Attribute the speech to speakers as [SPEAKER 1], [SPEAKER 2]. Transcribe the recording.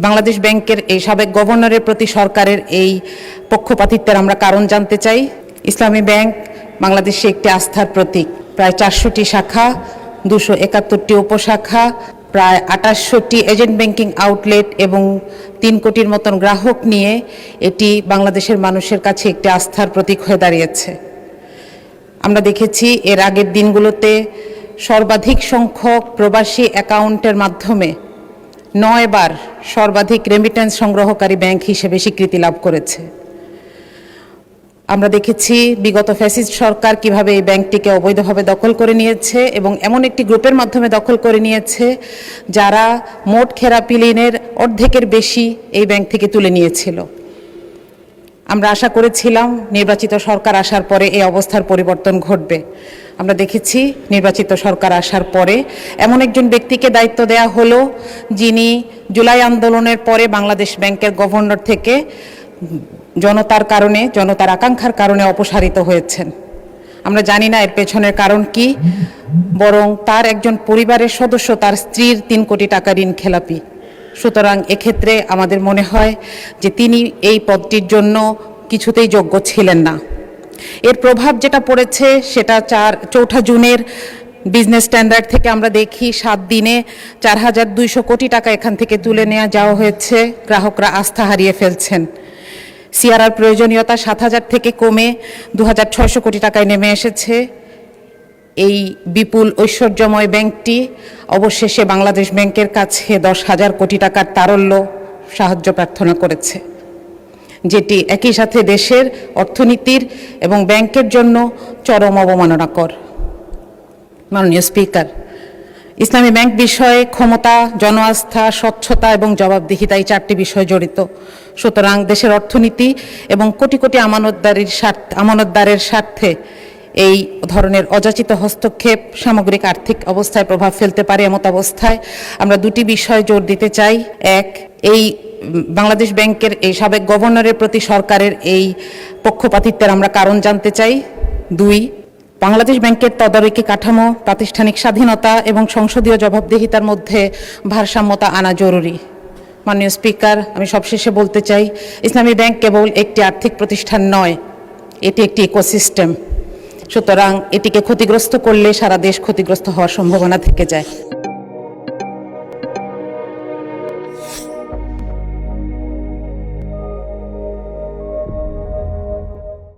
[SPEAKER 1] বাংলাদেশ ব্যাংকের এই সাবেক গভর্নরের প্রতি সরকারের এই পক্ষপাতিত্বের আমরা কারণ জানতে চাই। ইসলামী ব্যাংক বাংলাদেশে একটি আস্থার প্রতীক। প্রায় 400টি শাখা, 271টি উপশাখা, প্রায় 2800টি এজেন্ট ব্যাংকিং আউটলেট এবং 3 কোটির মতন গ্রাহক নিয়ে এটি বাংলাদেশের মানুষের কাছে একটি আস্থার প্রতীক হয়ে দাঁড়িয়েছে। আমরা দেখেছি এর আগের দিনগুলোতে সর্বাধিক সংখ্যক প্রবাসী অ্যাকাউন্টের মাধ্যমে 9 বার সর্বাধিক রেমিটেন্স সংগ্রহকারী ব্যাংক হিসেবে স্বীকৃতি লাভ করেছে। আমরা দেখেছি বিগত ফ্যাসিস্ট সরকার কিভাবে এই ব্যাংকটিকে অবৈধভাবে দখল করে নিয়েছে এবং এমন একটি গ্রুপের মাধ্যমে দখল করে নিয়েছে যারা মোট খেলাপি ঋণের অর্ধেকের বেশি এই ব্যাংক থেকে তুলে নিয়েছিল। আমরা আশা করেছিলাম নির্বাচিত সরকার আসার পরে এই অবস্থার পরিবর্তন ঘটবে। আমরা দেখেছি নির্বাচিত সরকার আসার পরে এমন একজন ব্যক্তিকে দায়িত্ব দেয়া হলো যিনি জুলাই আন্দোলনের পরে বাংলাদেশ ব্যাংকের গভর্নর থেকে জনতার আকাঙ্ক্ষার কারণে অপসারিত হয়েছেন। আমরা জানি না এর পেছনের কারণ কি, বরং তার একজন পরিবারের সদস্য, তার স্ত্রীর 3 কোটি টাকা ঋণ খেলাপি। সুতরাং এক্ষেত্রে আমাদের মনে হয় যে তিনি এই পদটির জন্য কিছুতেই যোগ্য ছিলেন না। এর প্রভাব যেটা পড়েছে সেটা 4 জুনের বিজনেস স্ট্যান্ডার্ড থেকে আমরা দেখি 7 দিনে 4200 কোটি টাকা এখান থেকে তুলে নেওয়া যাওয়া হয়েছে। গ্রাহকরা আস্থা হারিয়ে ফেলছেন। সিআরআর প্রয়োজনীয়তা 7000 থেকে কমে 2600 কোটি টাকায় নেমে এসেছে। এই বিপুল ঐশ্বর্যময় ব্যাংকটি অবশেষে বাংলাদেশ ব্যাংকের কাছে 10,000 কোটি টাকার তারল্য সাহায্য প্রার্থনা করেছে, যেটি একই সাথে দেশের অর্থনীতির এবং ব্যাংকের জন্য চরম অবমাননাকর। মাননীয় স্পিকার, ইসলামী ব্যাংক বিষয়ে ক্ষমতা, জনআস্থা, স্বচ্ছতা এবং জবাবদিহিতা এই 4টি বিষয় জড়িত। সুতরাং দেশের অর্থনীতি এবং কোটি কোটি আমানতদারের স্বার্থে এই ধরনের অযাচিত হস্তক্ষেপ সামগ্রিক আর্থিক অবস্থায় প্রভাব ফেলতে পারে। এমত অবস্থায় আমরা 2টি বিষয় জোর দিতে চাই। এক, এই বাংলাদেশ ব্যাংকের এই সাবেক গভর্নরের প্রতি সরকারের এই পক্ষপাতিত্বের আমরা কারণ জানতে চাই। 2, বাংলাদেশ ব্যাংকের তদারকি কাঠামো, প্রাতিষ্ঠানিক স্বাধীনতা এবং সংসদীয় জবাবদিহিতার মধ্যে ভারসাম্যতা আনা জরুরি। মাননীয় স্পিকার, আমি সবশেষে বলতে চাই, ইসলামী ব্যাংক কেবল একটি আর্থিক প্রতিষ্ঠান নয়, এটি একটি ইকোসিস্টেম। সুতরাং এটিকে ক্ষতিগ্রস্ত করলে সারা দেশ ক্ষতিগ্রস্ত হওয়ার সম্ভাবনা থেকে যায়।